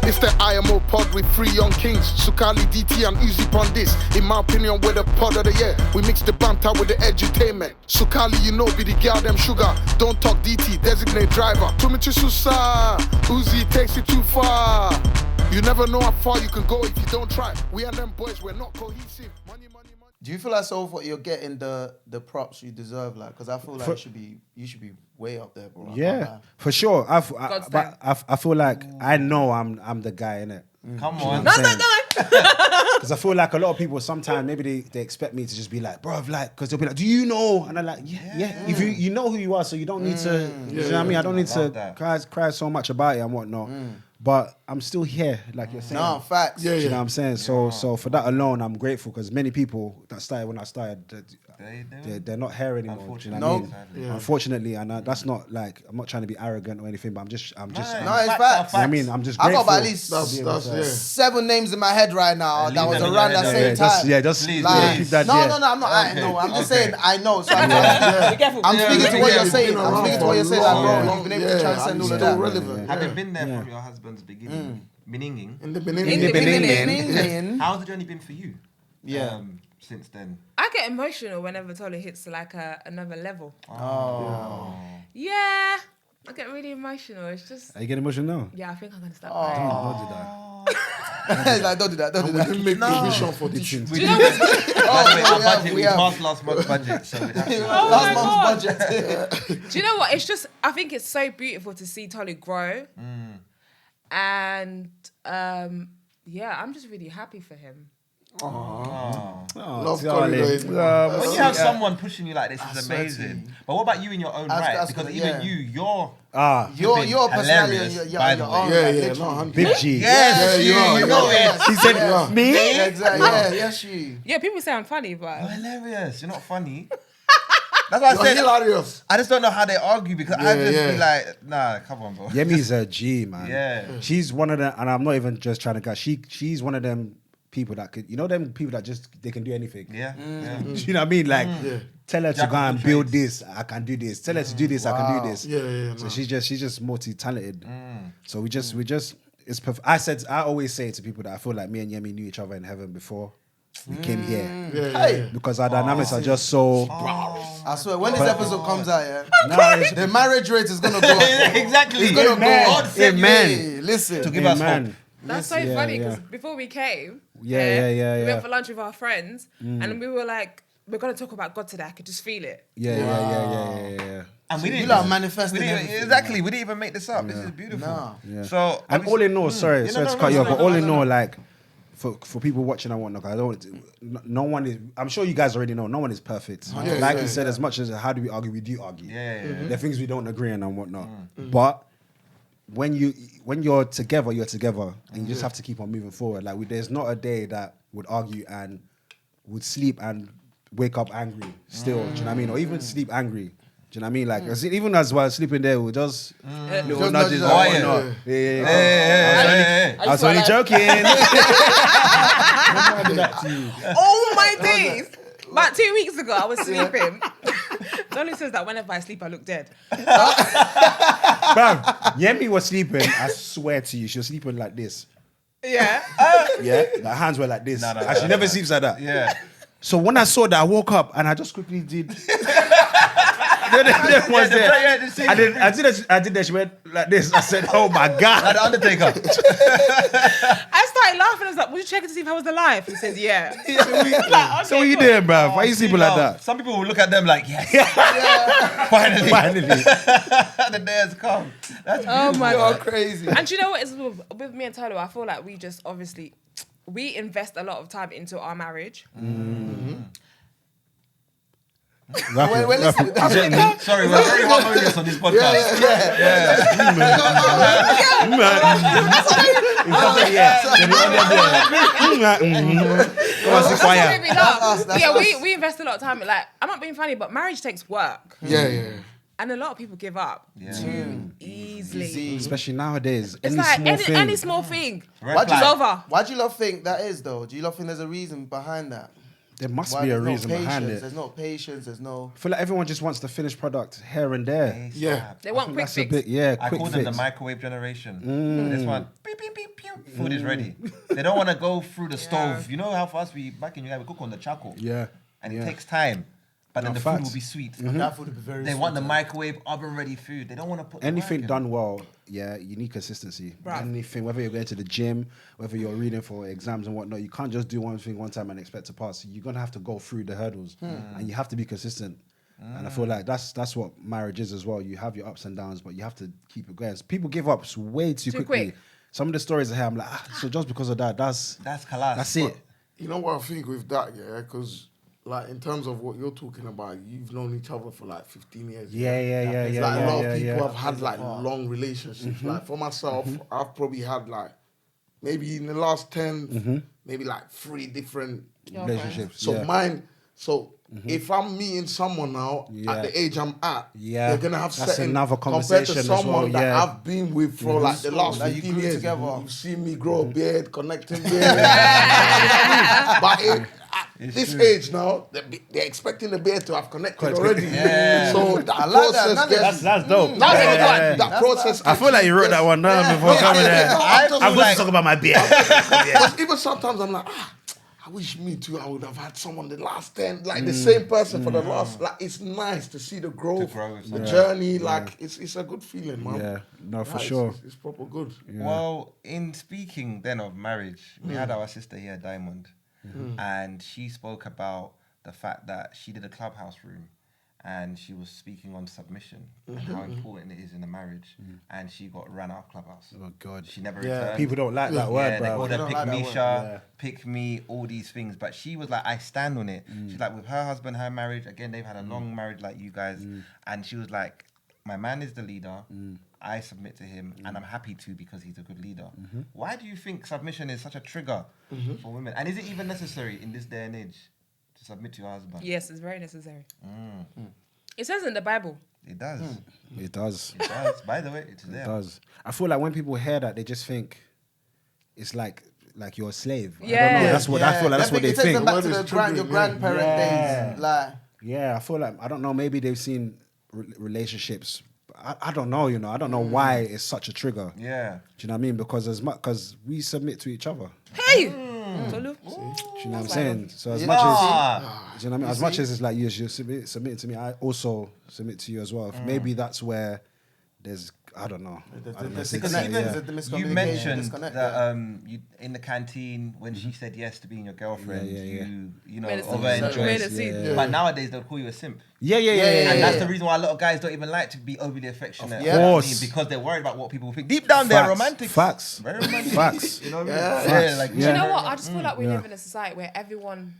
It's the IMO pod with 3 young kings. Sukali, DT and Uzi on this. In my opinion, we're the pod of the year. We mix the banter with the edutainment. Sukali, you know, be the girl them sugar. Don't talk DT, designate driver. Tumichi Susa, Uzi takes it too far. You never know how far you can go if you don't try. We and them boys, we're not cohesive. Money, money, money. Do you feel like so you're getting the props you deserve? Like, because I feel like you should be way up there, bro. Yeah, for sure. I feel like I know I'm the guy, innit? Come on. No. Because I feel like a lot of people sometimes maybe they expect me to just be like, bro, like, because they'll be like, do you know? And I'm like, yeah. If you know who you are, so you don't need to, you know what I mean? I don't need to cry so much about it and whatnot. But I'm still here, like you're saying. No, facts. You know what I'm saying? So for that alone, I'm grateful because many people that started when I started, they're not here anymore. Do you know what I mean? Yeah. Unfortunately, and that's not like, I'm not trying to be arrogant or anything, but I'm just. No, it's You facts. know what I mean, I'm just grateful. I got at least 7 names in my head right now that was around that same time. Just keep that. No, I'm not. No, I'm just saying I know. So I'm speaking to what you're saying. I'm speaking to what you're saying. Like, bro, you've been able to transcend all of that. Relevant. Having been there from your husband's beginning, In the beginning. how's the journey been for you? Yeah. Since then. I get emotional whenever Tolu hits like another level. Oh. Yeah, I get really emotional. It's just. Are you getting emotional now? Yeah, I think I'm gonna start crying. Don't do that. Like, don't do that. We didn't make provision for this. Do you know what? We passed last month's budget, so we have to. Last month's budget. Do you know what? It's just, I think it's so beautiful to see Tolu grow. And yeah, I'm just really happy for him. Love darling. When you have someone pushing you like this, it's amazing. But what about you in your own right? Because even you're your personality and your own. Yeah, Big G. Yes, you know it. He said, me? Yeah, exactly. Yeah, yes, you. Yeah, people say I'm funny, but. You're hilarious. You're not funny. That's why I said hilarious. I just don't know how they argue because I just be like, nah, come on, bro. Yemi's a G, man. Yeah. She's one of them, and I'm not even just trying to guess. She's one of them people that could, you know, them people that just, they can do anything. Yeah. You know what I mean? Like, tell her to go and build this, I can do this. Tell her to do this, I can do this. So she's just multi-talented. So we just, it's perfect. I always say to people that I feel like me and Yemi knew each other in heaven before we came here. Because our dynamics are just so. I swear, when this episode comes out, the marriage rate is gonna go. Exactly. It's gonna go. Amen. Listen, to give us hope. That's so funny because before we came, we yeah. went for lunch with our friends and we were like, we're going to talk about God today. I could just feel it. Yeah. And we you didn't like manifesting everything. Exactly. We didn't even make this up. This is beautiful. No. So and all in all, sorry to cut you off, but all in all, like for people watching and whatnot, no one is. I'm sure you guys already know. No one is perfect. Like you said, as much as how do we argue, we do argue. There are things we don't agree on and whatnot. But when you're together, and you just have to keep on moving forward. Like there's not a day that would argue and would sleep and wake up angry still. Do you know what I mean? Or even sleep angry. Do you know what I mean? Like even as while sleeping there, we'll just little nudges. I was only joking. Oh my days! About 2 weeks ago, I was sleeping. Tolu says that whenever I sleep, I look dead. Bam, Yemi was sleeping. I swear to you, she was sleeping like this. Yeah. Her hands were like this. And she never sleeps like that. Yeah. So when I saw that, I woke up and I just quickly did. I did that. She went like this. I said, "Oh my God!" Like the Undertaker. I started laughing. I was like, "Was you checking to see if I was alive?" He says, "Yeah." So what you doing, bruv? Why you sleeping like that? Some people will look at them like, yes. Finally. The day has come. That's beautiful. Oh my God, crazy. And do you know what is with me and Tolu? I feel like we just obviously we invest a lot of time into our marriage. Wait, listen. Sorry, we're very harmonious on this podcast. We invest a lot of time. Like, I'm not being funny, but marriage takes work. And a lot of people give up too easily. Especially nowadays. It's any small thing. It's over. Why do you lot think that is though? Do you lot think there's a reason behind that? There must be a reason behind it. There's no patience. There's no. I feel like everyone just wants the finished product here and there. Yeah. They want quick fix. I call them the microwave generation. This one, beep, beep, beep, beep, food is ready. They don't want to go through the stove. You know how fast back in Uganda, we cook on the charcoal. Yeah. And it takes time. But then the food will be sweet. That food will be very They want the microwave, oven-ready food. They don't want to put anything the done well. Yeah, you need consistency. Right. Anything, whether you're going to the gym, whether you're reading for exams and whatnot, you can't just do one thing one time and expect to pass. You're gonna have to go through the hurdles, and you have to be consistent. And I feel like that's what marriage is as well. You have your ups and downs, but you have to keep it going. People give up way too quickly. quick. Some of the stories I hear, I'm like, so just because of that, that's class. That's it. You know what I think with that, yeah? Because, like, in terms of what you're talking about, you've known each other for, like, 15 years. Yeah. Like, a lot of people have had, like, Oh. long relationships. Like, for myself, I've probably had, like, maybe in the last 10, maybe, like, 3 different Relationships. So yeah. mine, if I'm meeting someone now at the age I'm at, they're gonna have That's certain another compared conversation to as someone well, that yeah. I've been with for like the last That you 15 grew years. together. You've seen me grow a beard, connecting beard. But at this age now, they're expecting the beard to have connected already. Yeah. So that I like that. process gets... That's dope. That process... I feel like you wrote that one down before coming there. I'm going to talk about my beard. Because even sometimes I'm like, I wish me too, I would have had someone the last 10, like the same person for the last, like it's nice to see the growth, the journey, like it's a good feeling, man. Yeah, no, for Like, sure. It's proper good. Yeah. Well, in speaking then of marriage, we had our sister here, Diamond, and she spoke about the fact that she did a clubhouse room and she was speaking on submission and how important it is in a marriage, and she got ran out of clubhouse. Oh, God. She never returned. People don't like that word, They bro. called her don't pick like that Misha, word, pick me, all these things. But she was like, I stand on it. She's like, with her husband, her marriage, again, they've had a long marriage like you guys. And she was like, my man is the leader. I submit to him, and I'm happy to because he's a good leader. Why do you think submission is such a trigger for women? And is it even necessary in this day and age to submit to your husband? Yes, it's very necessary. It says in the Bible. It does. It does. It does. By the way, it's there. It does. I feel like when people hear that, they just think it's like you're a slave. Yeah. I don't know. That's what I feel like. That's what they It takes think. them back to your triggering, grandparent days. Like, Yeah, I feel like I don't know. Maybe they've seen relationships. I don't know. You know, I don't know why it's such a trigger. Yeah. Do you know what I mean? Because we submit to each other. Hey! Tolu. Do you know what I'm saying? So as Yeah. much as Ah. do you know what I mean? As much as it's like you're submitting to me, I also submit to you as well. Maybe that's where there's I don't know. I don't know. It's- disconnect. yeah. The miscommunication, You mentioned disconnect, that you in the canteen when she said yes to being your girlfriend, Yeah. you know Made it over seem- enjoyed. made it seem- Yeah. But nowadays they'll call you a simp. Yeah. And that's the reason why a lot of guys don't even like to be overly affectionate. Of You know what I course. mean? Because they're worried about what people think. Deep down, they're Facts. romantic. Facts. Very romantic. Facts. You know what I Yeah. mean? Facts. Like, Do you know what? I just feel like we Yeah. live in a society where everyone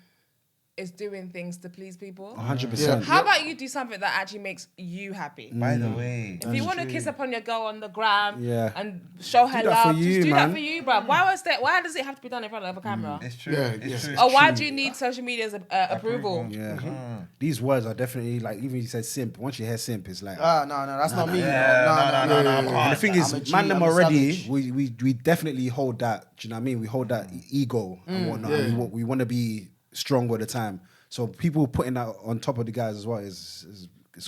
is doing things to please people. 100%. How about you do something that actually makes you happy? By the way, If you want to kiss upon your girl on the gram Yeah. and show her Do that for love, you, just do man. that for you, bro. Why does it have to be done in front of a camera? it's true. Yeah, It's yeah. true. Or why do you need social media's approval? Yeah. These words are definitely like even you said simp. Once you hear simp, it's like no, that's not me. Yeah, no, And the thing I'm is, a G, man, them I'm a already, savage. we definitely hold that. Do you know what I mean? We hold that ego and whatnot. And we want to be strong all the time. So people putting that on top of the guys as well is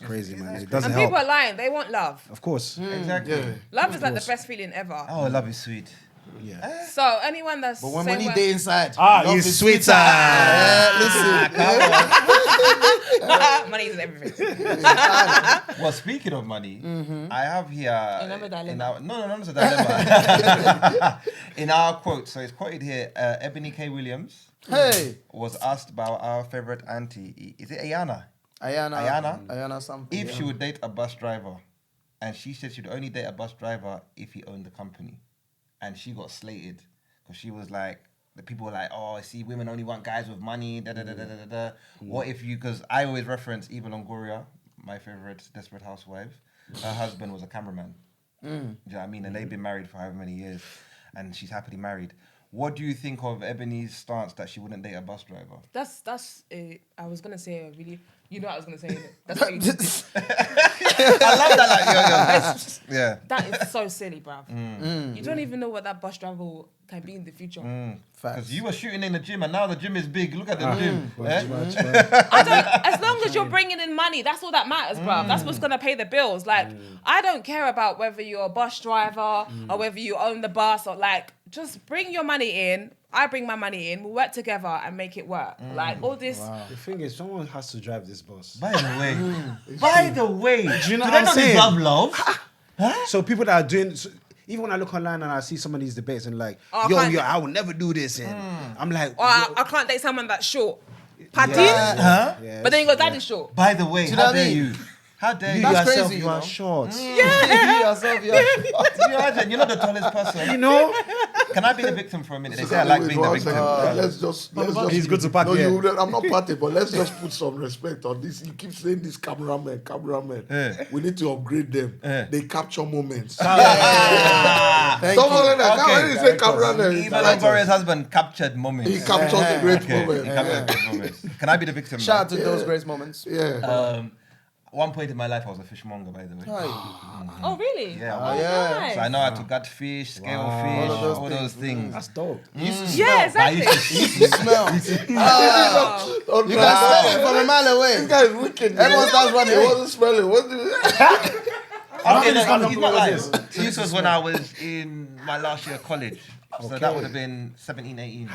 crazy, man. It doesn't And help. people are lying. They want love. Of course. Exactly. Yeah. Love is like the best feeling ever. Oh, love is sweet. Yeah. So anyone that's But when saying money what- day inside, Ah, love you is sweeter. money is everything. Well, speaking of money, I have here Another dilemma. in our, no, it's a dilemma. In our quote, so it's quoted here. Ebony K Williams Hey, was asked about our favorite auntie. Is it Ayana? Ayana something. If she would date a bus driver, and she said she'd only date a bus driver if he owned the company, and she got slated because she was like, the people were like, oh, I see, women only want guys with money. Da da da da da da. What if you? Because I always reference Eva Longoria, my favorite Desperate Housewife. Her husband was a cameraman. Do you know what I mean? And they've been married for however many years, and she's happily married. What do you think of Ebony's stance that she wouldn't date a bus driver? I was gonna say a really. You know what I was gonna say. That's what you did. I love that. Yeah. That is so silly, bruv. You don't even know what that bus driver can be in the future. Because you were shooting in the gym and now the gym is big. Look at the gym. As long as you're bringing in money, that's all that matters, bruv. That's what's gonna pay the bills. Like, I don't care about whether you're a bus driver or whether you own the bus or like, just bring your money in. I bring my money in, we'll work together and make it work. Like all this. Wow. The thing is, someone has to drive this bus. By the way, do you know do what they I'm not saying? deserve love? So people that are doing, even when I look online and I see some of these debates and like, I will never do this, and I'm like, I can't date someone that's short. Pardon? Yeah, but then you go, that is short. By the way, how dare you? How dare you? That's yourself, crazy, you are short. You yourself, you are short. You imagine, you're not the tallest person. You know? Can I be the victim for a minute? They say I like being the victim. Let's just. He's good to pack. No, Yeah. I'm not parting, but let's just put some respect on this. You keep saying this cameraman. We need to upgrade them. They capture moments. Thank Someone you. like that. Can't really say cameraman. Even Longoria's husband captured moments. He captures the great He moment. captured great moments. Can I be the victim? Shout out to those great moments. Yeah. One point in my life, I was a fishmonger, by the way. Oh, really? Yeah. Yeah. So I know how to gut fish, scale fish, all those things. That's dope. Yeah, exactly. You smell. You can smell it from a mile away. This guy is wicked. Everyone starts running. He wasn't smelling. He's not lying. This was when I was in my last year of college. So that would have been 17, 18.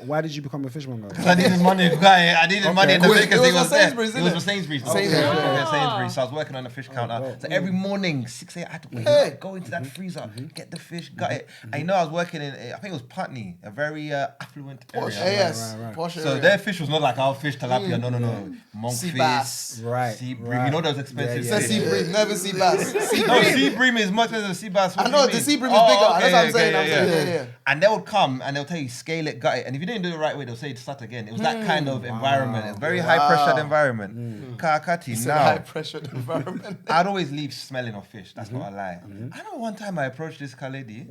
Why did you become a fishmonger? Because I needed money, guy. I needed money in the because It was for Sainsbury's, It was for Sainsbury's. Sainsbury's. So I was working on the fish counter. So every morning, 6 a.m., I had to wake up, go into that freezer, get the fish, gut it. And you know, I was working in, I think it was Putney, a very affluent area. Yes. Posh So area. their fish was not like our fish, tilapia. No. Sea Monkfish, bass. Right. sea bream. You know those expensive It's a sea fish. bream, never sea bass. No, sea bream is much better than sea bass. What I do know, you the mean? sea bream is bigger. That's what I'm saying. Yeah. And they would come and they'll tell you scale it, gut it, and if you didn't do it the right way, they'll say start again. It was that kind of environment. It's very high pressured environment. Kakati It's a now. high pressured environment. I'd always leave smelling of fish. That's not a lie. I know one time I approached this car lady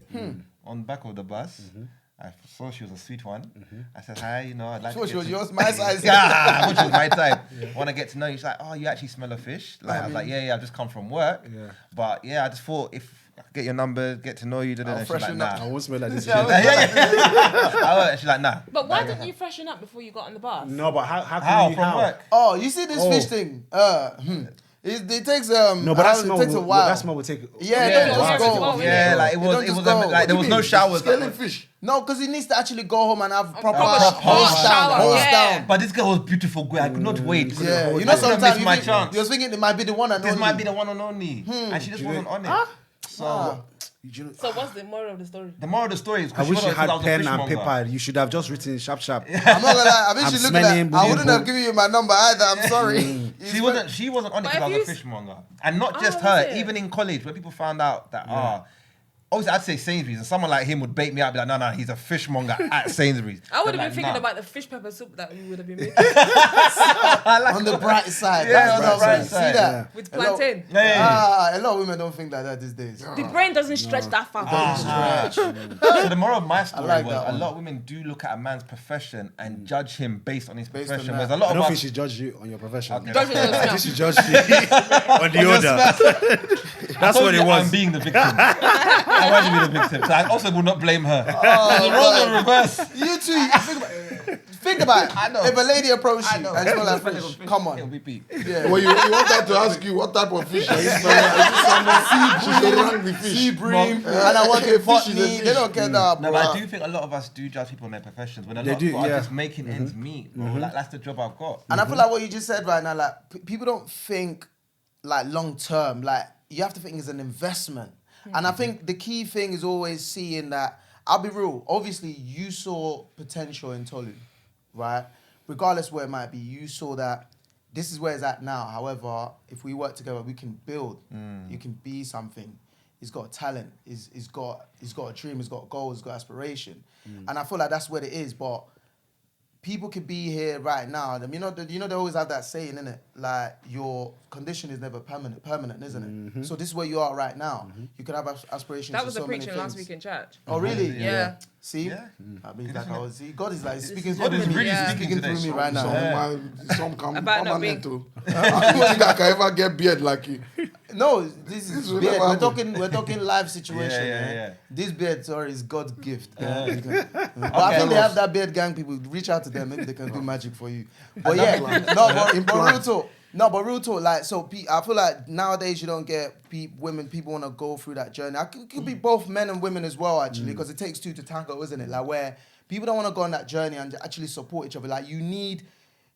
on the back of the bus. I saw she was a sweet one. I said, hi, you know, I'd like to She get was to- yours, my size. Yeah, I thought she was my type. Want to get to know you. She's like, oh, you actually smell of fish? Like, I was like, yeah, I've just come from work. Yeah. But yeah, I just thought if I could get your number, get to know you, she's like, freshen nah. up. I won't smell like this shit. I won't. She's like, nah. But why didn't you freshen up before you got on the bus? No, but how How? can you From work? Oh, you see this Oh. fish thing? It takes No, but it takes a while. That smell would take. Yeah, it Yeah, don't just wow. go. Yeah, like it It was, don't it just was go. like there was no showers. Scaling fish. No, because he needs to actually go home and have proper proper hose down, shower, hose yeah. down. But this girl was beautiful, girl. I could not wait. Yeah, you I know couldn't sometimes miss my chance. you're thinking it might be the one and This only. might be the one and only, and she just wasn't on it. So So what's the moral of the story? the moral of the story is, I wish you had I was a pen and fishmonger. paper. You should have just written sharp. I'm not gonna lie. I mean, I'm she looked smelling at. I wouldn't have boo-boo. given you my number either. I'm sorry. She wasn't on it But because I if was a you fishmonger, and not just Oh, her. was it? Even in college, when people found out that obviously I'd say Sainsbury's, and someone like him would bait me out, be like, no, he's a fishmonger at Sainsbury's. I would have Like, been thinking nah. about the fish pepper soup that we would have been making On the bright side. Yeah, That's on the what I'm bright saying. See side. that? with A lot- plantain. A lot of women don't think like that these days. The brain doesn't stretch that far. So the moral of my story like was that a one. lot of women do look at a man's profession and judge him based on his Based profession. on Whereas that. a lot I of don't us think she judged you on your profession. Okay. Judge me on the She smell. judged you on the order. That's what it was. I'm being the victim. I want to be the victim. So I also will not blame her. The roles are reversed. You two, think about it. I know. If a lady approached you know. and smell like fish, come It'll on. be peak. Yeah. Well, you want her to ask you what type of fish are you smelling? Is it salmon? She should rank the fish. Sea bream, and I want a Fish is a potney. fish. They don't care that, No, bro. but I do think a lot of us do judge people on their professions when a They lot do, of people are yeah. just making ends meet. Bro. Like, that's the job I've got. And I feel like what you just said right now, like people don't think like long term. Like you have to think it's an investment. And I think the key thing is always seeing that. I'll be real. Obviously, you saw potential in Tolu, right? Regardless where it might be, you saw that this is where it's at now. However, if we work together, we can build. You can be something. He's got talent. He's got a dream. He's got goals. He's got aspiration. And I feel like that's what it is. But people could be here right now. And you know, they always have that saying, innit? Like, your condition is never permanent, isn't it? So this is where you are right now. You can have aspirations. That was for the so many preaching things. last week in church. Oh, really? Yeah. See? Yeah. I mean, like I was. See, God is like speaking God through is me. really He's speaking speaking through today. me right now. Some come About not permanent being- too. I don't think I can ever get beard like you. No, this is will beard. never We're talking live situation. Yeah. This beard, sorry, is God's gift. But I think they have that beard gang people. Reach out to them. Maybe they can do magic for you. But yeah, but real talk. No, but real talk. Like, so I feel like nowadays you don't get people want to go through that journey. It could be both men and women as well, actually, because it takes two to tango, isn't it? Like, where people don't want to go on that journey and actually support each other. Like, you need.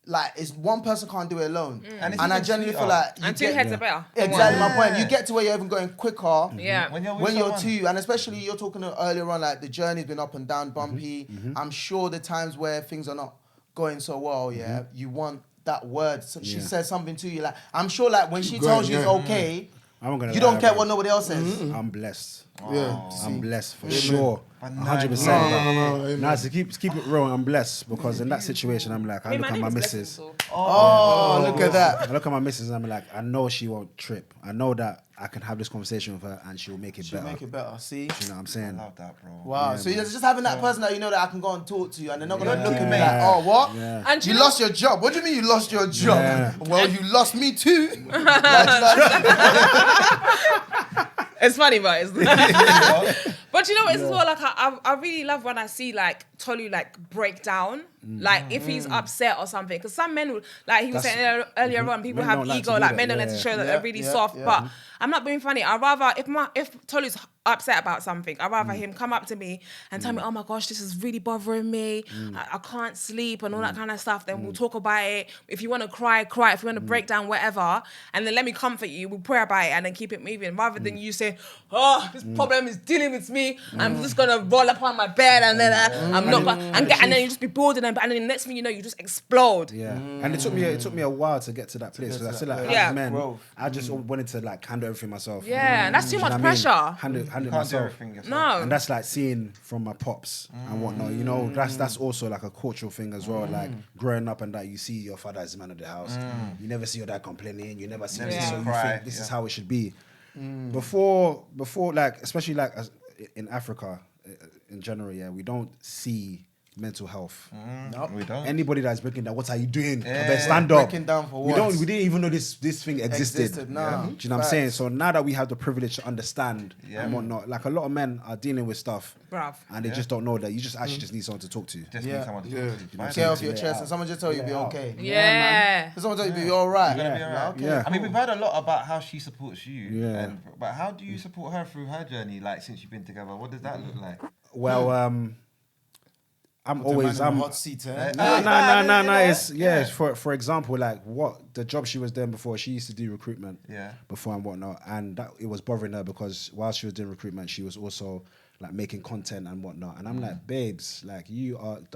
Like, it's one person can't do it alone. And And I genuinely feel like And two heads are better. Exactly my point. Yeah. You get to where you're even going quicker. Yeah. When you're, with When you're someone. two, and especially you're talking earlier on, like the journey's been up and down, bumpy. I'm sure the times where things are not going so well, you want that word. So she says something to you, like I'm sure, like when she tells you it's okay, I'm gonna you lie, don't care bro. what nobody else says. I'm blessed. Yeah. I'm blessed for sure. But 100%. No. Nah, to keep it real, I'm blessed because in that situation, I'm like, I Hey, look my at name my is missus. Blessing, so- Oh, look at that. I look at my missus and I'm like, I know she won't trip. I know that I can have this conversation with her and she'll make it She'll better. make it better. See. You know what I'm I saying? love that, bro. Wow. So you're just having that person that you know that I can go and talk to, and they're not gonna look at me Yeah. like, oh, what? Yeah. And You you know, lost your job. What do you mean you lost your job? Yeah. Well, you lost me too. it's funny, but it's But you know what? It's as well, like I really love when I see like Tolu like break down, like if he's upset or something. Because some men would, like he was That's- saying earlier on, people Men have don't like ego, to do like that, men don't like to yeah. show that Yeah, they're really yeah, soft. yeah. But I'm not being funny. I'd rather if Tolu's upset about something, I'd rather him come up to me and tell me, oh my gosh, this is really bothering me. I can't sleep and all that kind of stuff. Then we'll talk about it. If you want to cry, cry. If you want to break down, whatever. And then let me comfort you. We'll pray about it and then keep it moving. Rather than you say, oh, this problem is dealing with me. I'm just going to roll up on my bed and then I'm not going and then you just be bored and then the next thing you know, you just explode. Yeah, and it took me a while to get to that place because I feel like Yeah. as men, Growth. I just wanted to like handle everything myself. Yeah, and that's too Do you know much what I mean? pressure. Handle it You can't do myself. everything yourself. No. And that's like seeing from my pops and whatnot. You know, that's also like a cultural thing as well. Like growing up and that you see your father as the man of the house. You never see your dad complaining. You never see Never this, see so him you cry, think this is yeah. how it should be. Before like especially like in Africa in general, yeah, we don't see mental health. We don't. Anybody that's breaking down, what are you doing? Yeah. Better stand up. Breaking down for we what? we didn't even know this thing existed. Nah. Do you know what I'm saying? So now that we have the privilege to understand Yeah. and whatnot, like a lot of men are dealing with stuff Bruv. and they just don't know that you just actually just need someone to talk to. Just Yeah. need someone to Yeah. talk to. Get off your chest and someone just tell you be okay. Yeah. Someone tell you be all right. You're gonna be alright. Okay. Yeah. I mean, we've heard a lot about how she supports you. Yeah. But how do you support her through her journey? Like since you've been together, what does that look like? Well, I'm always Man in the hot seat, eh? no. It's for example, like what the job she was doing before. She used to do recruitment. Yeah. Before and whatnot, and that it was bothering her because while she was doing recruitment, she was also like making content and whatnot. And I'm like, babes, like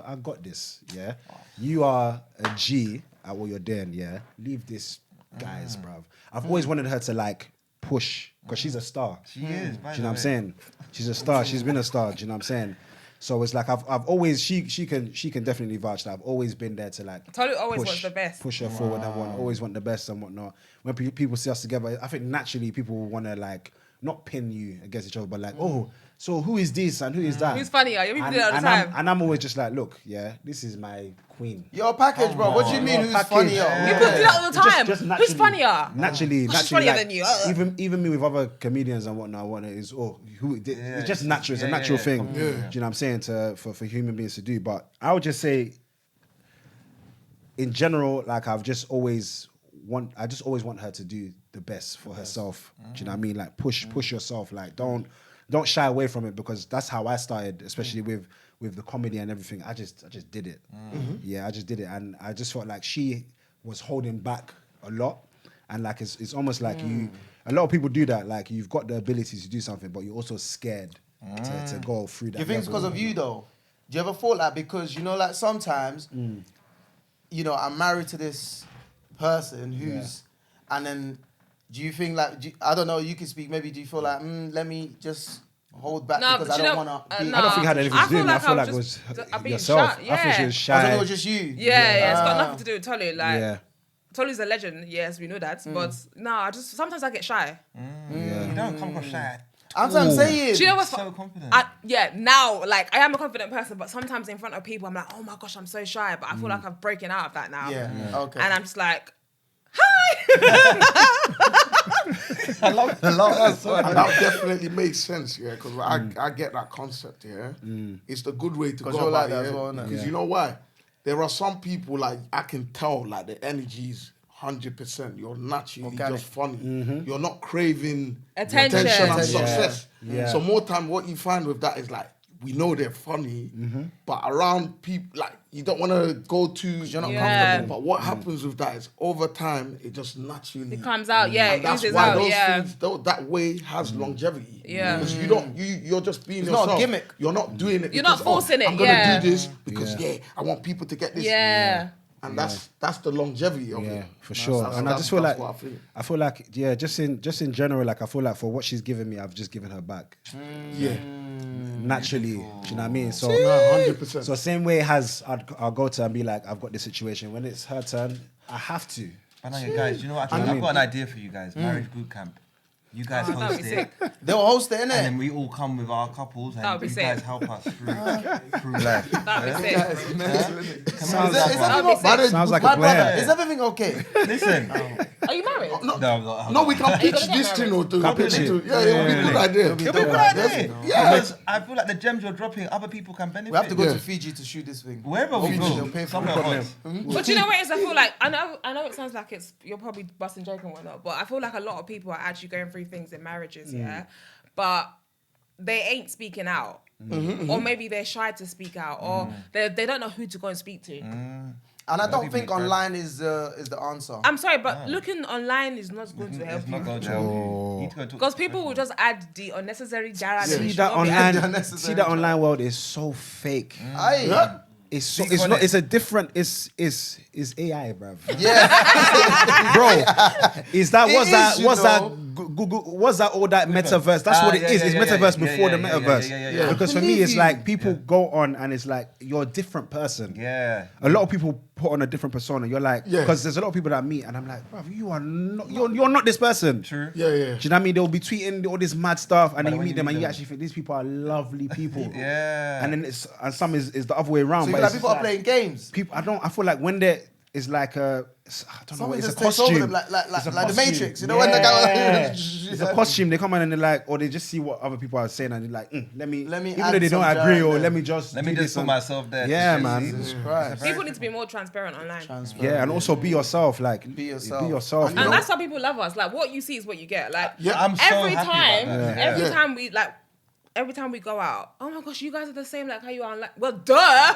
I got this. Yeah, you are a G at what you're doing. Yeah, leave this, guys, bruv. I've always wanted her to like push because she's a star. She is. Do you know what I'm saying? She's a star. She's been a star. Do you know what I'm saying? So it's like I've always she can definitely vouch that I've always been there to like Tolu always wants the best. push her forward and whatnot. Always want the best and whatnot. When people see us together, I think naturally people will want to like not pin you against each other, but like so who is this and who is that? Who's funnier? You people And, do that all the and time. I'm always just like, look, yeah, this is my queen. Your package, bro. What do you mean? Your Who's package. funnier? Yeah. People do that all the time. Just Who's funnier? Naturally, She's funnier like, than you. Even me with other comedians and whatnot, is it's just natural. It's a natural thing. Do you know what I'm saying? For human beings to do. But I would just say, in general, like I just always want her to do the best for herself. Do you know what I mean? Like push yourself. Like don't shy away from it because that's how I started, especially with the comedy and everything. I just did it. Yeah, I just did it, and I just felt like she was holding back a lot, and like it's almost like you. A lot of people do that. Like you've got the ability to do something, but you're also scared to go through that. You think it's because of you though? Do you ever thought like because you know like sometimes, you know, I'm married to this person who's, and then do you think like I don't know? You can speak. Maybe do you feel like let me just hold back No, because but I you don't know, want to be. no. I don't think it had anything I to do feel with me. I like feel I like it was was just- I'm being yourself. shy, I think she yeah. was I shy. think it was just you. Yeah, it's got nothing to do with Tolu. Like, Yeah. Tolu's a legend. Yes, we know that. But no, sometimes I get shy. You don't come across shy. That's what I'm saying. Do you know what's So confident. now, like, I am a confident person, but sometimes in front of people, I'm like, oh my gosh, I'm so shy. But I feel like I'm breaking out of that now. Yeah. Okay. And I'm just like, hi. I love that. And that definitely makes sense, yeah, because I get that concept, yeah. It's the good way to go 'Cause you're about like that it, as well, innit? because you know why? There are some people, like, I can tell, like, the energy's 100%. You're naturally Organic. just funny. You're not craving Attention. and Attention. success. Yeah. So more time, what you find with that is, like, we know they're funny, but around people, like, you don't want to go too... You're not Yeah. comfortable. But what happens with that is, over time, it just naturally... It comes out, yeah, And it that's oozes why out, those yeah. things, that way has longevity. Yeah. Because you're just being It's yourself. not a gimmick. You're not doing it You're because, not forcing it, I'm going to yeah. do this because, I want people to get this. Yeah. And that's the longevity of Yeah, it. for sure. That's- And I just feel that's like what I feel like just in general, like I feel like for what she's given me, I've just given her back Yeah. naturally. Do you know what I mean? So No, 100%. so same way as I'll go to her and be like, I've got this situation. When it's her turn, I have to. I know you guys. You know what? I've got an idea for you guys. Marriage boot camp. You guys that would host be it, sick. They'll host it, and then innit? we all come with our couples, That and would be you sick. guys help us through life. That'd be sick. Sounds Is everything That'd be sounds like My a brother, plan. is everything okay? Listen, Are you married? no, I'm not. No, we can you pitch gonna get this thing or do. Can pitch it. Yeah, it would be a good idea. It'll be a good idea. Yeah. Because I feel like the gems you're dropping, other people can benefit. We have to go Yeah. to Fiji to shoot this thing. Wherever we Fiji, go, they'll pay for somewhere it. hot. But you know what it is? I feel like I know it sounds like you're probably busting joke and whatnot, but I feel like a lot of people are actually going through things in marriages, but they ain't speaking out, or maybe they're shy to speak out, or they don't know who to go and speak to. And I don't think online is the answer. I'm sorry, but looking online is not going to help It's not you. going to help you. You need to go talk Because to people will just add the unnecessary jargon. See It should that not be online, added. unnecessary see that online world is so fake. Aye. It's so, Speak it's on not. it. It's a different. It's AI, bruv. Yeah. Bro, is that It what's is, that? you What's know. that? Google, what's that? All that metaverse? That's what it is. It's metaverse before the metaverse. Yeah. Because for me, it's like people go on and it's like you're a different person. Yeah. A lot of people put on a different persona. You're like, Yeah. because there's a lot of people that I meet and I'm like, bruv, you are not. You're not this person. True. Yeah, yeah. Do you know what I mean? They'll be tweeting all this mad stuff, and then you when meet you them, meet and you them- actually think these people are lovely people. Yeah. And then some is the other way around. So you but feel like it's people are playing games. people. I feel like when there is like I don't know. Someone It's a just takes over costume. them like It's a the costume. Matrix. You know when the guy. It's a costume. They come in and they're like, or they just see what other people are saying, and they're like, let me, Let me even add though they don't some agree, or jargon. let me just Let me do just this put and- myself there. Yeah, to man. see. Jesus Christ. People need to be more transparent online. Yeah, and also be yourself. Like Be yourself. Be yourself. And that's how people love us. Like, what you see is what you get. Like, Yeah, I'm so every happy time, about that. every Yeah. time we like, every time we go out, oh my gosh, you guys are the same like how you are online. Well, duh.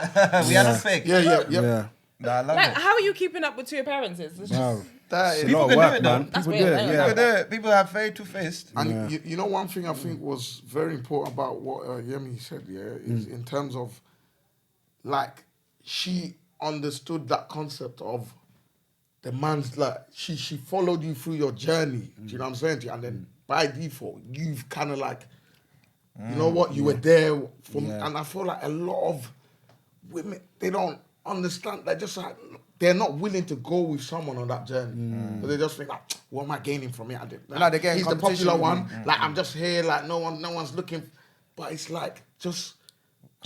We are not fake. Yeah. Yeah. No, I love Like, it. how are you keeping up with two appearances? It's just- Wow. That It's is. a lot of can do work, it, though. man. That's People do weird. it. I don't Yeah. know. People have very two-faced. And you know one thing I think was very important about what Yemi said, is in terms of, like, she understood that concept of the man's, like, she followed you through your journey, do you know what I'm saying to you? And then by default, you've kind of like, you know what, you were there for me. Yeah. And I feel like a lot of women, they don't understand, they're just like, they're not willing to go with someone on that journey. But they just think like, what am I gaining from it? Like they're getting he's the competition popular with one. Like I'm just here, like no one's looking. But it's like just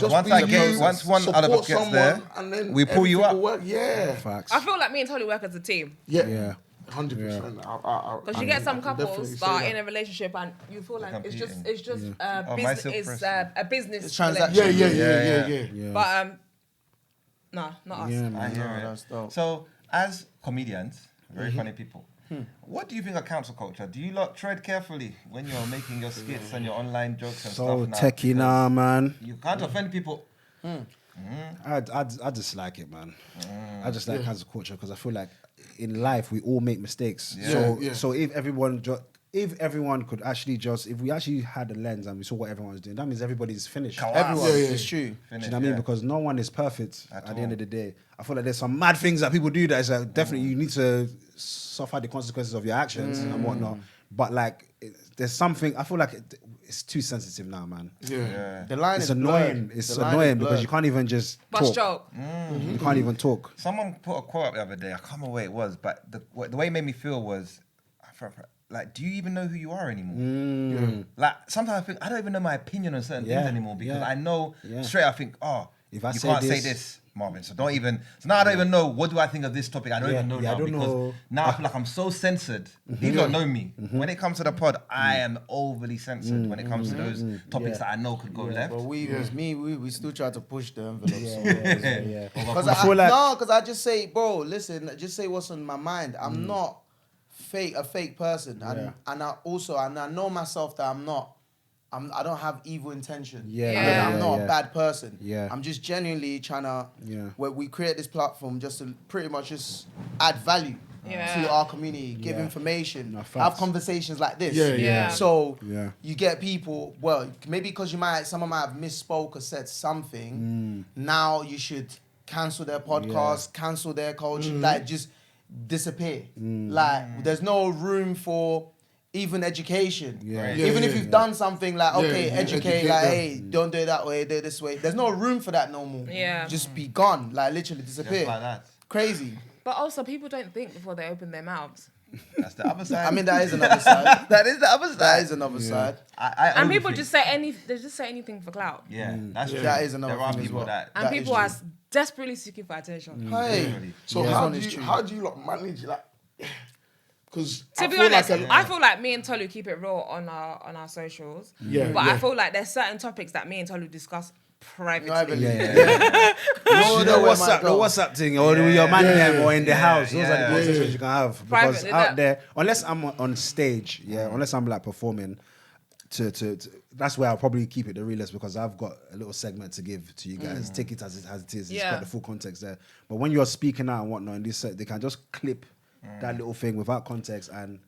Once be I get- you, once one support out of us gets someone, there, and then we pull you everything up. will work. Yeah, Facts. I feel like me and Tolu work as a team. yeah, 100%. Because you get some couples that are in a relationship and you feel like it's just Oh, my silk it's press. a business It's transaction. relationship. Yeah. But no, not us. Yeah, I man. hear it. that's dope. So, as comedians, very funny people, what do you think of cancel culture? Do you lot tread carefully when you're making your skits and your online jokes and So stuff now? techie now, man. You can't offend people. I just like it, man. I just like cancel culture because I feel like in life we all make mistakes. So if everyone could actually if we actually had a lens and we saw what everyone was doing, that means everybody's finished. Everyone. Yeah. It's true. Do you know what I mean? Yeah. Because no one is perfect at the all. end of the day. I feel like there's some mad things that people do that is like definitely you need to suffer the consequences of your actions and whatnot. but like there's something. I feel like it's too sensitive now, man. Yeah. The line It's is annoying. blurred. It's The line is annoying because blurred. you can't even just Bus talk. joke. You can't even talk. Someone put a quote up the other day. I can't remember what it was, but the way it made me feel was, like, do you even know who you are anymore? Like, sometimes I think I don't even know my opinion on certain things anymore because I know straight. I think, If I you say can't say this- this, Marvin. So don't even. So now I don't even know what do I think of this topic. I don't even know now I don't because know. now I feel like I'm so censored. You don't know me. When it comes to the pod, I am overly censored when it comes to those topics that I know could go left. But we still try to push the envelope. Because I feel like- I just say, bro, listen, just say what's on my mind. I'm not a fake person, and I know myself that I don't have evil intention. I'm not a bad person. I'm just genuinely trying to. Where we create this platform just to pretty much just add value to our community, give information, have conversations like this. So you get people. Well, maybe because someone might have misspoke or said something. Now you should cancel their podcast, cancel their culture, like just disappear. Like there's no room for even education. Even if you've done something like, okay, educate, like, hey, don't do it that way, do it this way. There's no room for that no more. Just be gone, like literally disappear. Just like that. Crazy. But also, people don't think before they open their mouths. That's the other side. I mean, that is another side. that is the other side. That is another side. And people just say anything for clout. Yeah, that's true. That is another There are thing as people well. that. And That people is are desperately seeking for attention. Hey. So Yeah. how do you like manage like? Because To be honest, I feel like me and Tolu keep it raw on our socials. But I feel like there's certain topics that me and Tolu discuss privately. You know what's up thing, or with your man them, or in the house. Those are the conversations you can have. Because Privately, out there, unless I'm on stage, unless I'm like performing, to that's where I'll probably keep it the realest because I've got a little segment to give to you guys. Take it as it is. It's got the full context there. But when you're speaking out and whatnot, in this set, they can just clip that little thing without context and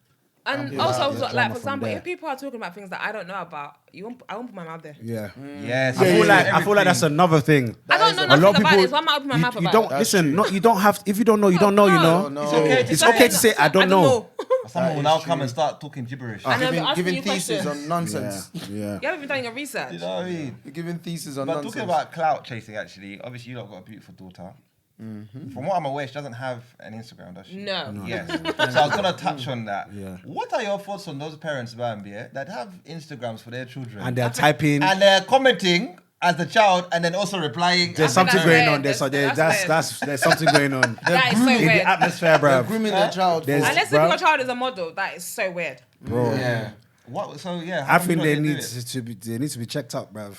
also, yeah, like drama for from example, there. if people are talking about things that I don't know about, I won't put my mouth there. Yes. I feel like that's another thing. I don't know A lot nothing of about people, this. Why am I opening my mouth you about don't it? listen. You don't have. If you don't know, you don't know. You know. No. It's okay to say I don't know. Someone will now come and start talking gibberish. And they'll be asking Giving you theses questions. on nonsense. You haven't even done your research. You know what I mean? You're giving theses on But nonsense. talking about clout chasing, actually, obviously you lot got a beautiful daughter. From what I'm aware, she doesn't have an Instagram, does she? No. Yes. So I was gonna touch on that. Yeah. What are your thoughts on those parents, Bambia, that have Instagrams for their children And they're typing. and they're commenting as the child and then also replying? There's I something think going that's on. weird. There's something going on. That is so in the weird. atmosphere, bro. Grooming their child. There's- for- Unless if Bruh. your child is a model, that is so weird. Bro. Yeah. What? So yeah. I how think do they do need it? they need to be checked up, bruv.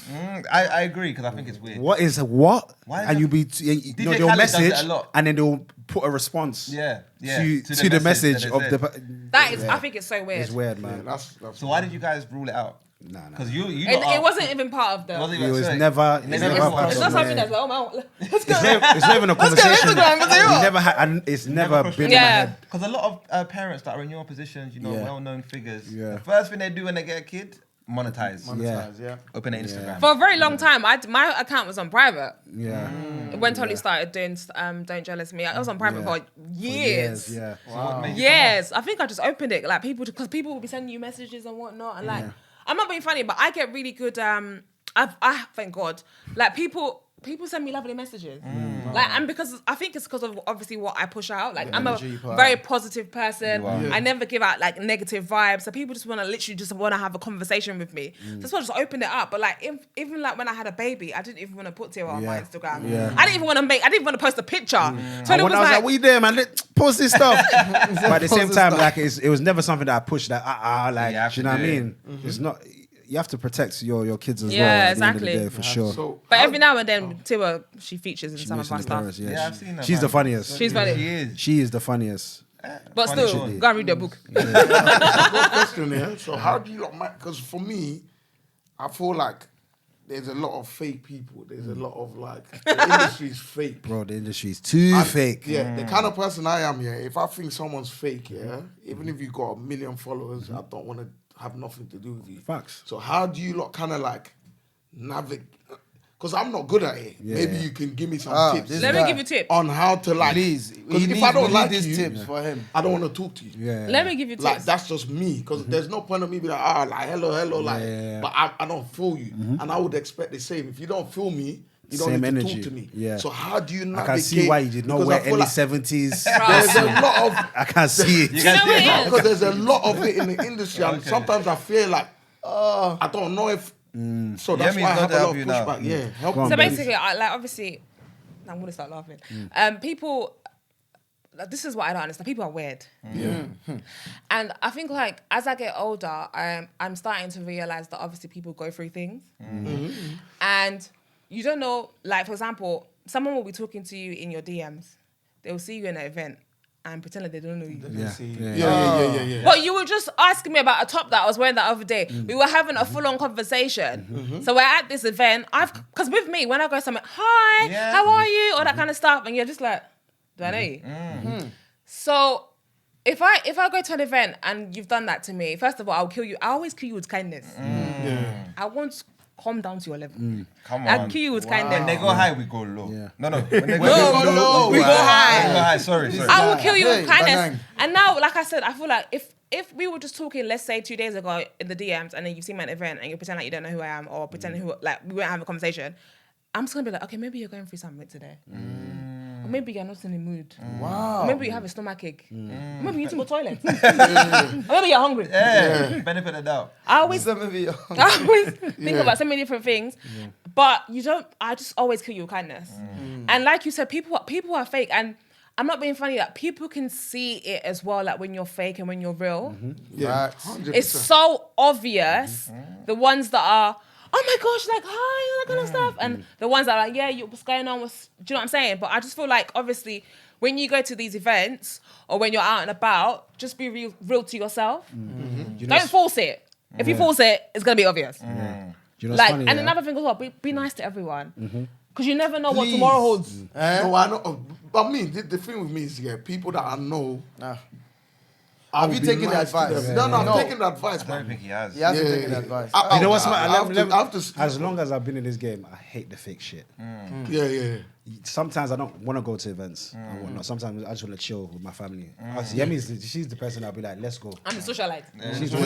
I agree because I think it's weird. What is what? Why is And that- you DJ they'll Khaled does it message a lot. and then they'll put a response. Yeah. To the message that of is the. there. That is, I think it's so weird. It's weird, man. that's So why did you guys rule it out? Nah. Because you It wasn't even part of the. wasn't It even- was sorry. never. It It's never never was. part It's of not the- something that's like, oh man, let's go. It's not even a conversation. Instagram, let's do it. We never had. And it's never crossed been your in my Yeah. head. Because a lot of parents that are in your positions, Yeah. well-known figures, Yeah. the first thing they do when they get a kid, monetize. Yeah. Open an Instagram. For a very long time, my account was on private. Yeah. When Tolu started doing Don't Jealous Me, I was on private Yeah. for years. Yeah. So what made you Yes, I think I just opened it like because people will be sending you messages and whatnot, and like I'm not being funny, but I get really good. I thank God, like people send me lovely messages, like, and because I think it's because of obviously what I push out. Like I'm a energy you put very out. positive person. You are. I never give out like negative vibes, so people just want to have a conversation with me. That's why I just opened it up. But like even like when I had a baby, I didn't even want to put Tira on my Yeah. Instagram. Yeah. I didn't even want to post a picture. So And it when was I was like, like, "What you there, man? Let's post this stuff." But at the same Post this time, stuff. like it was never something that I pushed. Like like, Yeah, do you know what I do it. mean? It's not. You have to protect your kids as Yeah, well. At the end of exactly. the day, for sure. So but every now and then Tira she features in She some of mentioned our the stuff. parents, Yeah, I've seen her, She's the man. funniest. She's funny. She is. She is the funniest. But Funny still, shit. go and read the book. I've got a question here. So how do you like? Because for me, I feel like there's a lot of fake people. There's a lot of like the industry's fake. Bro, the industry is too fake. Yeah, the kind of person I am. Yeah, if I think someone's fake, yeah, even if you got 1 million followers, I don't want to have nothing to do with you. Facts. So how do you lot kind of like navigate? because I'm not good at it. Yeah. Maybe you can give me some tips. this Let me guy. give you tips. On how to like. Please. Because if I don't like you, tips for him. I don't want to talk to you. Yeah. Let me give you tips. Like that's just me, because there's no point of me being like, like hello, like, Yeah. but I don't feel you, and I would expect the same. If you don't feel me, you don't Same need to energy. talk to me. Yeah. So how do you I navigate? can see why you did not because wear I feel any like 70s. There's a lot of I can see it. You know what it is? because there's a lot of it in the industry, and sometimes I feel like I don't know if. So that's Yemi's why I got have to a lot help of you now. pushback. Yeah, help Go on, me. So please. basically, like obviously, I'm gonna start laughing. People, like, this is what I don't understand. People are weird. And I think like as I get older, I'm starting to realize that obviously people go through things, and you don't know. Like for example, someone will be talking to you in your DMs. They will see you in an event and pretend like they don't know you. Yeah. But you were just asking me about a top that I was wearing that other day. We were having a full-on conversation. So we're at this event. Because with me, when I go somewhere, hi, how are you? All that kind of stuff. And you're just like, do I know you? So if I go to an event and you've done that to me, first of all, I'll kill you. I always kill you with kindness. I won't come down to your level. Come I'll on. kill you with When kindness. they go high, we go low. Yeah. No. When they go low, we go high. They go high. Sorry. I will kill you with Hey, kindness. banang. And now, like I said, I feel like if we were just talking, let's say 2 days ago in the DMs, and then you've seen my event and you pretend like you don't know who I am, or pretend we won't have a conversation, I'm just gonna be like, okay, maybe you're going through something today. Or maybe you're not in the mood. Wow. Or maybe you have a stomachache. Or maybe you need to go toilet. Or maybe you're hungry. Yeah. Benefit of doubt. I always Some of you. think about so many different things, but you don't. I just always kill you with kindness. And like you said, people are fake, and I'm not being funny. Like people can see it as well. Like when you're fake and when you're real, Yeah, Facts. 100%. it's so obvious. The ones that are, oh my gosh, like hi, all that kind of stuff, and the ones that are like, yeah, what's going on? Do you know what I'm saying? But I just feel like obviously when you go to these events or when you're out and about, just be real to yourself. You know, Don't force it. If you force it, it's gonna be obvious. do you know what's Like, funny, and yeah? another thing as well, be nice to everyone. Because you never know what tomorrow holds. No, I know. But me, the thing with me is, people that I know. Have you taken the advice? No, I'm taking the advice, I don't man. think he has. He hasn't taken the advice. You know what's my? I have to. As long as I've been in this game, I hate the fake shit. Yeah. Sometimes I don't want to go to events and whatnot. Sometimes I just want to chill with my family. She's the person I'll be like, let's go. I'm a socialite. She's the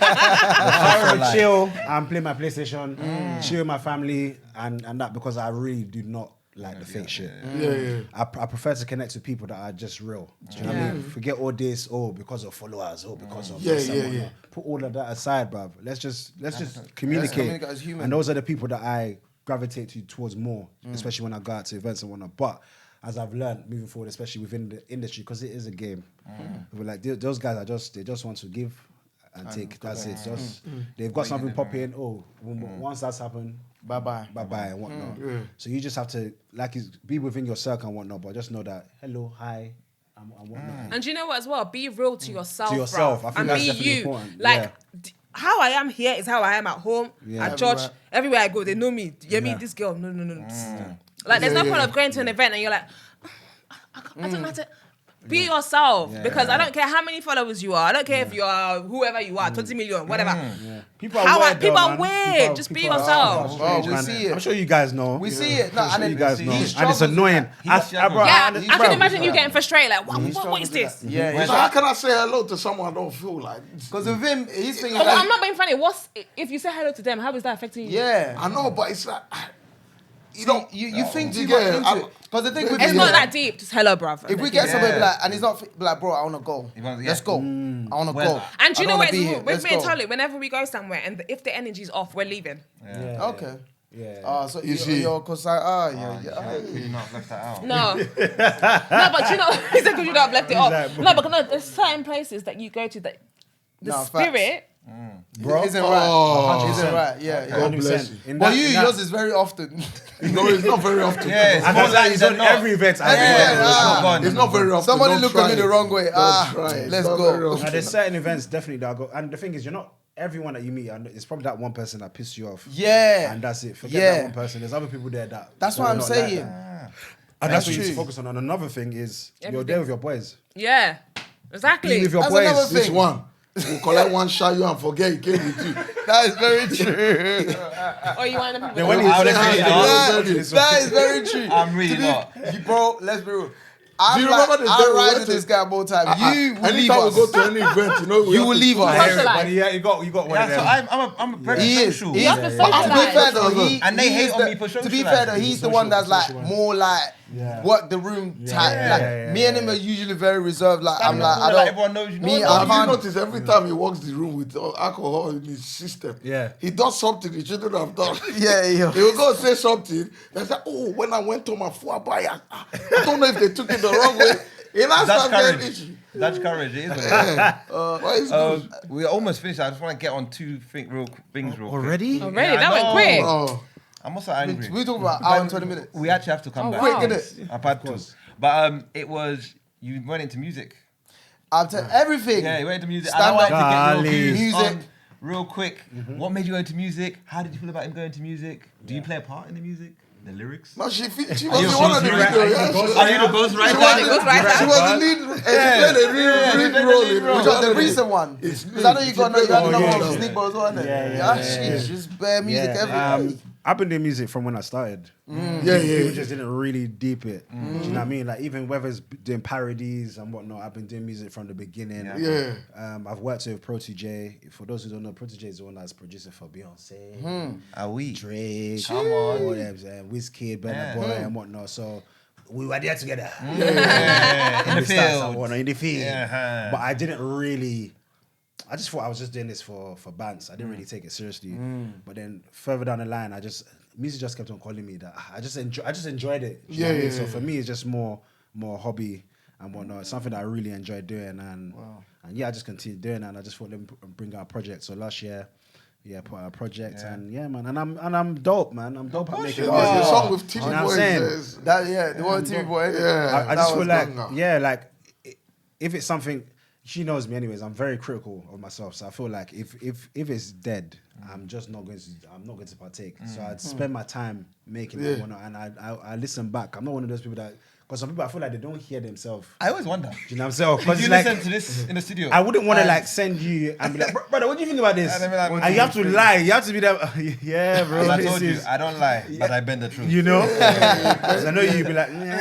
I want to chill and play my PlayStation, chill with my family, and that because I really do not like the fake shit. Yeah. I prefer to connect with people that are just real. Do you know what I mean? Forget all this, because of followers, because of this and whatnot. Put all of that aside, bruv. Let's just communicate. communicate as human. And those are the people that I gravitate towards more, especially when I go out to events and whatnot. But as I've learned moving forward, especially within the industry, because it is a game. We're like those guys they just want to give and take. That's it. Just they've got something popping. Once that's happened, bye and whatnot. So you just have to be within your circle and whatnot, but just know that hello, hi, and whatnot. And do you know what as well? Be real to yourself. To yourself. bruv. I think and that's be definitely you. important. Like how I am here is how I am at home, at church, everywhere I go. They know me. Yemi, this girl. No. Like there's no point of going to an event and you're like, I don't matter. Be yourself, because I don't care how many followers you are. I don't care if you are whoever you are, 20 million, whatever. People are weird. People though, are man. weird. Just be yourself. Oh, we see it. I'm sure you guys know. We see it. No, I'm sure and you guys know. he And struggles it's with annoying. that. I can imagine you getting frustrated. Like, what is this? Yeah, So how can I say hello to someone I don't feel like? because with him, he's thinking I'm like, not being funny. If you say hello to them, how is that affecting you? yeah. I know, but it's like you don't. You think too Yeah, much into it. Because the thing with It's him, not that deep. Just hello, bruv. if we get somebody like, and he's not like, bro, I want to go. Let's go. I want to go. And do you know what? With Let's me and go. Tolu, whenever we go somewhere, and if the energy's off, we're leaving. Okay. Yeah. So You see. you're because yeah. You've not left that out. No, no, but you know, he said because you don't have left it off. Exactly. No, but no, there's certain places that you go to that the No, facts. spirit. Bro. Isn't right. Isn't right. Yeah. God bless you. But yours is very often. No, it's not very often. Yeah, it's And more that's like like he's on than not. every event. It's not very often. Somebody Don't look try at me the it. wrong way. Don't try it. Let's Not go. very often. Now, there's certain events definitely that I go, and the thing is, you're not everyone that you meet. And it's probably that one person that pissed you off. Yeah. And that's it. Forget Yeah. that one person. There's other people there that. That's that what are I'm not like saying. that. And that's what you need to true. focus on. And another thing is you're Everything. there with your boys. Yeah, exactly. Be with your That's another boys. thing. Which one? will collect one shot you and forget he came with you. That is very true. Or you want to be when with he's- I would agree. That is very true. I'm really not. Bro, let's be real. I'm Do you like, remember the day I we ride went with to- this guy more time. You will leave Anytime we us. go to any event, you know, we You have will to- leave us. Socialize. But yeah, you got one Yeah, of so them. I'm a very He is. social. He You is. have to But to be socialize. fair though, And they hate is on the- me for To be fair though, socializing. he's the one that's like social one. more like Yeah. work the room type. yeah, Like yeah, me and him are usually very reserved. Like I'm Cool, like I like don't. everyone knows you. Me, No, I Have can't- you noticed every time he walks the room with alcohol in his system, Yeah. he does something he shouldn't have done. Yeah, yeah. He will go say something. They say, "Oh, when I went to my Fuabaya, I don't know if they took it the wrong way." He now That's starts getting courage. issue. That's courage. It is what it is. Why is good? We're almost finished. I just want to get on two things real quick. Already? Already, Yeah, that I went know. quick. Oh, I'm also angry. We talk about hour and 20 minutes. We actually have to come Oh, back. wow. Quick, innit? I've had to. But it was, you went into music. I'll tell everything. Yeah, you went into music. Stand and I wanted up. to get your Golly. views Music. on real quick. What made you go into music? How did you feel about him going into music? Do you play a part in the music? The lyrics? no, she was you the a one on the ghostwriter? video. Are you Yeah, the she- Are you the ghostwriter? She was, Ghostwriter? she was the lead. And she played a real role. in Which one? The recent one. It's Because I know you got no, you had Oh, another yeah. one with Sneak Boys, wasn't it? Yeah. Sheesh, just bare music every day. I've been doing music from when I started. Yeah, People yeah. just didn't really deep it. Do you know what I mean? Like even whether it's doing parodies and whatnot, I've been doing music from the beginning. Yeah. I've worked with Protege. For those who don't know, Protege is the one that's producing for Beyonce, Are we? Drake, Come on. all them, Wizkid, Burna Boy, and whatnot. So we were there together. Yeah, in the We started field. in the field. Yeah. But I didn't really. I just thought I was just doing this for bands. I didn't really take it seriously. But then further down the line, music just kept on calling me that. I just enjoyed it. Do you know what I mean? So for me, it's just more hobby and whatnot. It's something that I really enjoyed doing, and yeah, I just continued doing it. And I just thought let me bring out a project. So last year, put out a project, and yeah, man, and I'm dope, man. I'm dope at making The music. song with You TV know what I'm Boys saying? is- The one TV boy. Yeah. I just That feel was like, banger. like if it's something, she knows me anyways. I'm very critical of myself, so I feel like if it's dead, I'm not going to partake. So I'd spend my time making it, and I listen back. I'm not one of those people that, because some people I feel like they don't hear themselves. I always wonder. Do you know what I'm saying? Did Because you it's listen like to this in the studio? I wouldn't want to like send you and be like, brother, what do you think about this? And then be like, what And do you you have to lie. You have to be there. Yeah, bro. As I this told you, is- I don't lie, but I bend the truth. you know? 'Cause I know you'd be like, and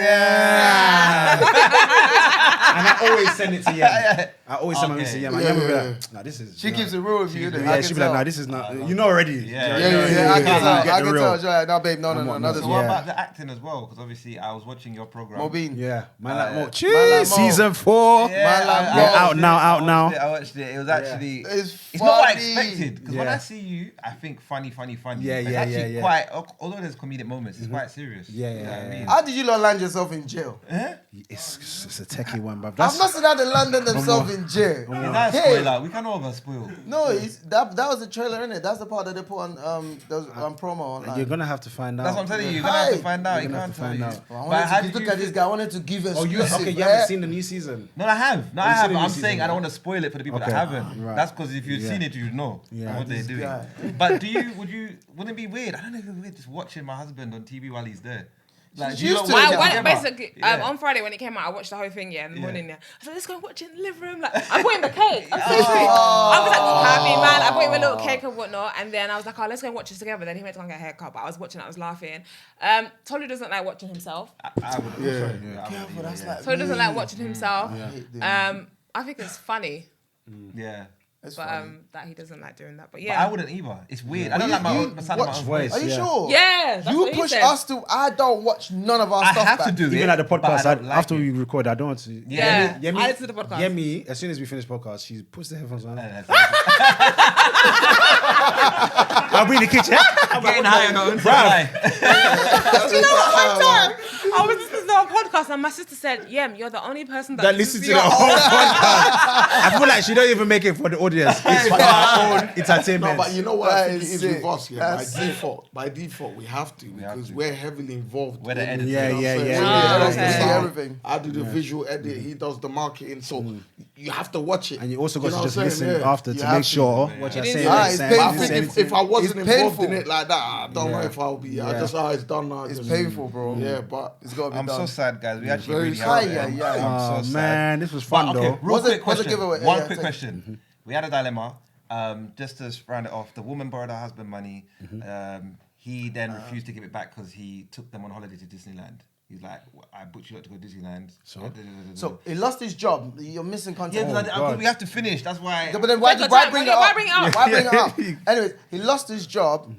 I always send it to Yem. I always send my message to Yem. And Yem will be like, nah, this is. She keeps it real with you. innit? I Yeah, can she'd be like, tell. nah, this is not. You know already. Yeah. Yeah, I can tell. Get I the can real. tell. She's like, no, babe, no, not this So one. what Yeah. about the acting as well? Because obviously I was watching your program. Mobeen. Yeah, man, like Mo. Man like Cheese, Mo. season 4. Yeah, Man, like, I yeah, watched out it, now, out I now. watched it, I watched it. It was actually. It's It's not what I funny. expected. Because when Yeah. I see you, I think funny. Yeah, It's yeah, actually yeah. quite. Although there's comedic moments, it's quite serious. Yeah, You know what I yeah, mean? How did you not land yourself in jail? It's a techie one, bruv. I've not seen how they landed themselves in jail. Is that a Hey. spoiler? We can over spoil. No, that was the trailer, innit? That's the part that they put on promo online. You're gonna have to find out. That's what I'm telling you. You're gonna have to Hey. find out. You're You gonna can't have to tell find you. out. I But wanted how to did look you at this guy. I wanted to give Oh, you exclusive. okay? You yeah? haven't seen the new season? No, I have. No, I You've seen have. the But new I'm season, saying I don't yeah. want to spoil it for the people Okay. that haven't. Right. That's because if you'd Yeah. seen it, you'd know Yeah. what they're This doing. guy. But wouldn't it be weird? I don't know if it's weird just watching my husband on TV while he's there. Like, She's do you used not to watch it. it Well, together? basically, Yeah. on Friday when it came out, I watched the whole thing, in the Yeah. morning. I said, let's go watch it in the living room. Like, I'm putting the cake. I'm so sweet. I was like, happy, man. I bought him a little cake and whatnot. And then I was like, oh, let's go and watch this together. Then he went to go and get a haircut, but I was watching it, I was laughing. Tolu doesn't like watching himself. I would. Yeah. Careful, that's like Tolu doesn't me. like watching himself. I think it's funny, Yeah. It's but funny. that he doesn't like doing that. But But yeah. I wouldn't either. It's weird. I But don't you- like my you own sound of my watch own voice. voice. Are you Yeah. sure? Yeah, that's You what he push said. us to. I don't watch none of our I stuff. have to back. do it. Even at the but podcast, I don't like after it. we record, I don't want to. Yeah. Yemi, I listen to the podcast. Yemi, as soon as we finish podcast, she puts the headphones on. I'll be in the kitchen. Getting higher, no, Do you know what? One time, I was listening to our podcast and my sister said, Yem, you're the only person that That listen to the whole podcast. I feel like she don't even make it for the audience. It's for our own entertainment. No, but you know what I That think it is is sick. with us, yeah. That's By default. By default, we have to because to. we're heavily involved. We're the in- editors. Yeah, you know yeah, what I'm yeah, saying? yeah. He does the Okay. sound, Everything. I do the visual edit. He does the marketing. So you have to watch it. And you also got know to what just I'm listen saying? Yeah. after You to have make sure what you're It is. saying. Ah, makes it's sense. But I painful. think if I wasn't It's involved painful. in it like that, I don't know Yeah. if I'll be. I Yeah. just it's done now. It's just- painful, bro. Yeah, but It's got to be I'm done. so sad, guys. We actually Very really sad. have Yeah, it. yeah. I'm Oh so sad. man, this was fun But, okay, though. real Was it- quick was it question. giveaway? One Yeah, quick take- question. we had a dilemma. Just to round it off, the woman borrowed her husband money. He then refused to give it back because he took them on holiday to Disneyland. He's like, I booked you out to go to Disneyland. So he lost his job. You're missing content. Yeah, we have to finish. That's why. Yeah, but then why bring it up? Why bring it up? Why bring it up? Anyways, he lost his job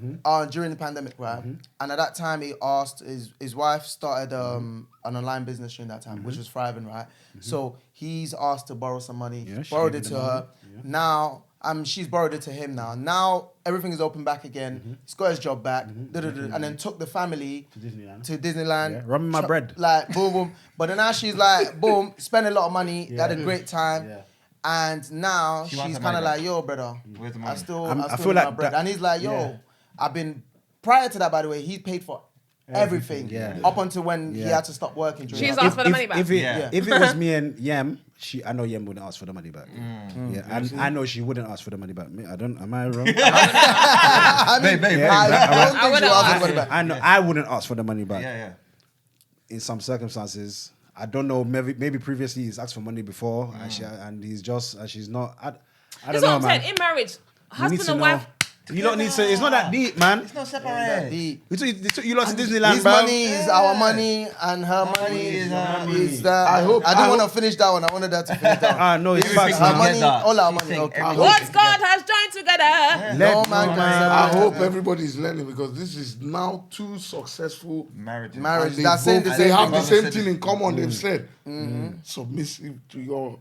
during the pandemic, right? And at that time, he asked his wife started an online business during that time, which was thriving, right? So he's asked to borrow some money, borrowed it to her. Now, she's borrowed it to him now. Now everything is open back again. He's got his job back, and then took the family to Disneyland. Yeah, run me my bread. Like boom, boom. But then now she's like, boom, spent a lot of money, had a great time. Yeah. And now she's kind of like, yo, brother, where's the money? I still feel need like my bread. that- And he's like, yo, I've been, prior to that, by the way, he paid for everything up until when he had to stop working. She's asked for the money back. If it was me and Yem, I know Yem wouldn't ask for the money back. Yeah, and I know she wouldn't ask for the money back. Am I wrong? I mean, babe. I don't think she'll ask for the money back. I know I wouldn't ask for the money back. Yeah. In some circumstances, I don't know. Maybe previously he's asked for money before, and he's just she's not. I don't That's know, what I'm man. saying. In marriage, You need husband to and know. wife. You don't need to. It's not that deep, man. It's not separate. You lost to Disneyland, His bro. money is our money, and her money is that. I didn't want to finish that one. I wanted that to finish that one. No, it's facts, Her man. money, all our money. Okay. What God has joined together. No man can I separate. hope everybody's learning because this is now two successful Marriage. Marriage. They That's saying the both- same they have thing. the same thing in common. They've said submissive to your.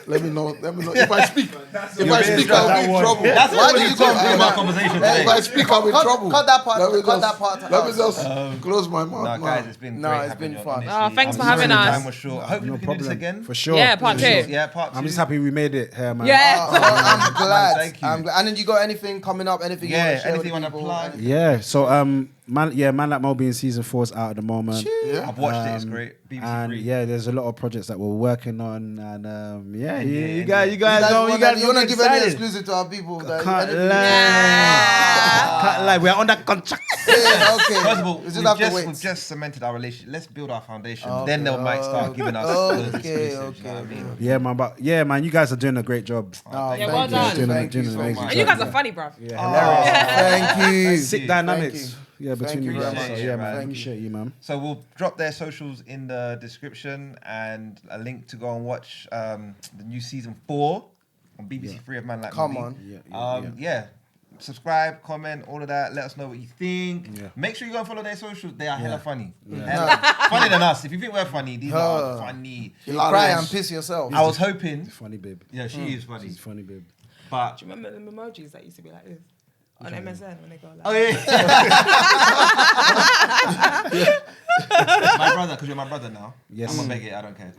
Let me know. If I speak, I'll be in trouble. That's Why what did you you go go through our conversation today. If I speak, I'll be in trouble. Cut that part. Let me Cut just- that part. Let me just close my mouth. No, now. guys, it's been No, great. it's having been you, fun. honestly. Oh, thanks I'm for sorry having the us. Time was short. Hopefully we can do this again. For sure. Yeah, part 2. Yeah, part 2. I'm just happy we made it here, man. Yeah. I'm glad. Thank you. I'm glad. And then you got anything coming up? Anything you want to share anything with you want to people? plug? Yeah. So Man Like Moby in season 4 is out at the moment. I've watched it. It's great. BBC And 3. there's a lot of projects that we're working on, and you You guys want to give any excited. exclusive to our people? Can't Anything- lie. We're under contract. Yeah, okay. First of all, We just have to wait. we've just cemented our relationship. Let's build our foundation. Then they might start giving us Okay, exclusives. You know what I mean? Yeah, man. But man, you guys are doing a great job. Oh, Yeah, thank well you. done. Doing Thank you an so amazing much. And you job. guys are funny, bruv. Thank you. Sick dynamics. Yeah, Thank between you you very guys. much. So, yeah, man. Thank Appreciate you, man. So we'll drop their socials in the description and a link to go and watch the new season 4 on BBC 3 of Man Like Come Moby. on. Yeah. Subscribe, comment, all of that. Let us know what you think. Yeah. Make sure you go and follow their socials. They are hella funny. Funny than us. If you think we're funny, these are funny. You cry and piss yourself. I was hoping. Funny, babe. Yeah, she is funny. She's funny, babe. But Do you remember the emojis that used to be like this? On MSN when they go like oh yeah. My brother, because you're my brother now. Yes. I'm gonna beg it. I don't care.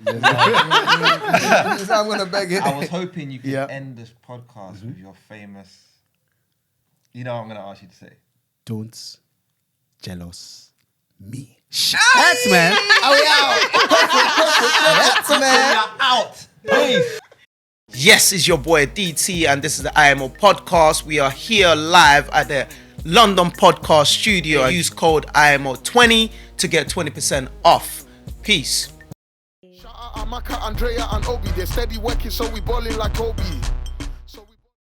I'm gonna beg it. I was hoping you could Yeah. end this podcast with your famous. You know what I'm gonna ask you to say. Don't jealous me. That's man. That's man. Out. Peace. Yes, it's your boy DT, and this is the IMO podcast. We are here live at the London Podcast Studio. Use code IMO20 to get 20% off. Peace. Shout out Amaka, Andrea, and Obi. They're steady working, so we ballin' like Kobe.